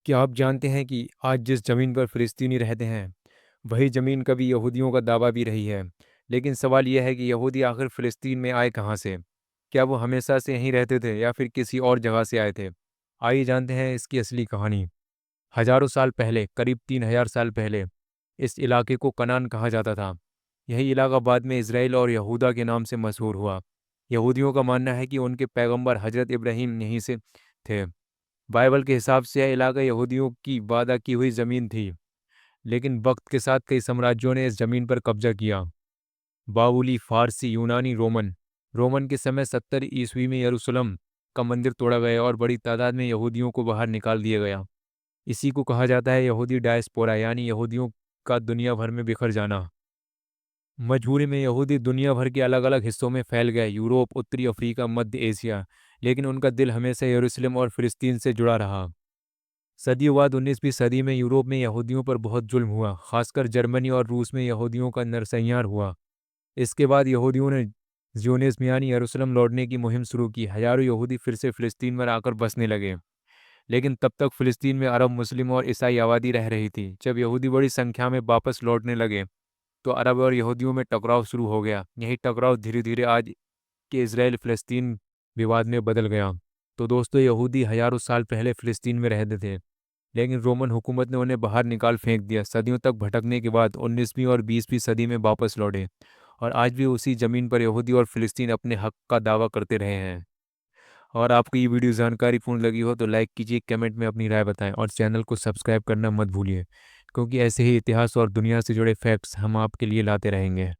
क्या आप जानते हैं कि आज जिस ज़मीन पर फ़िलिस्तीनी रहते हैं, वही ज़मीन कभी यहूदियों का दावा भी रही है। लेकिन सवाल यह है कि यहूदी आखिर फ़िलिस्तीन में आए कहाँ से? क्या वो हमेशा से यहीं रहते थे या फिर किसी और जगह से आए थे? आइए जानते हैं इसकी असली कहानी। हज़ारों साल पहले, करीब 3000 साल पहले, इस इलाके को कनान कहा जाता था। यही इलाका बाद में इज़राइल और यहूदा के नाम से मशहूर हुआ। यहूदियों का मानना है कि उनके पैगंबर हज़रत इब्राहीम यहीं से थे। बाइबल के हिसाब से यह इलाका यहूदियों की वादा की हुई ज़मीन थी, लेकिन वक्त के साथ कई साम्राज्यों ने इस ज़मीन पर कब्जा किया। बाबुली, फ़ारसी, यूनानी, रोमन। रोमन के समय 70 ईस्वी में यरूशलेम का मंदिर तोड़ा गया और बड़ी तादाद में यहूदियों को बाहर निकाल दिया गया। इसी को कहा जाता है यहूदी डायस्पोरा, यानी यहूदियों का दुनिया भर में बिखर जाना। मजबूरी में यहूदी दुनिया भर के अलग अलग हिस्सों में फैल गए, यूरोप, उत्तरी अफ्रीका, मध्य एशिया। लेकिन उनका दिल हमेशा यरूशलेम और फ़िलिस्तीन से जुड़ा रहा। सदियों बाद 19वीं सदी में यूरोप में यहूदियों पर बहुत जुल्म हुआ, खासकर जर्मनी और रूस में यहूदियों का नरसंहार हुआ। इसके बाद यहूदियों ने ज़ियोनिज़्म यानी यरूशलेम लौटने की मुहिम शुरू की। हज़ारों यहूदी फिर से फ़िलिस्तीन में आकर बसने लगे। लेकिन तब तक फ़िलिस्तीन में अरब, मुस्लिम और ईसाई आबादी रह रही थी। जब यहूदी बड़ी संख्या में वापस लौटने लगे, तो अरब और यहूदियों में टकराव शुरू हो गया। यही टकराव धीरे धीरे आज के इसराइल फ़िलिस्तीन विवाद में बदल गया। तो दोस्तों, यहूदी हज़ारों साल पहले फ़िलिस्तीन में रहते थे, लेकिन रोमन हुकूमत ने उन्हें बाहर निकाल फेंक दिया। सदियों तक भटकने के बाद 19वीं और 20वीं सदी में वापस लौटे, और आज भी उसी ज़मीन पर यहूदी और फ़िलिस्तीन अपने हक का दावा करते रहे हैं। और आपको ये वीडियो जानकारीपूर्ण लगी हो तो लाइक कीजिए, कमेंट में अपनी राय बताएं और चैनल को सब्सक्राइब करना मत भूलिए, क्योंकि ऐसे ही इतिहास और दुनिया से जुड़े फैक्ट्स हम आपके लिए लाते रहेंगे।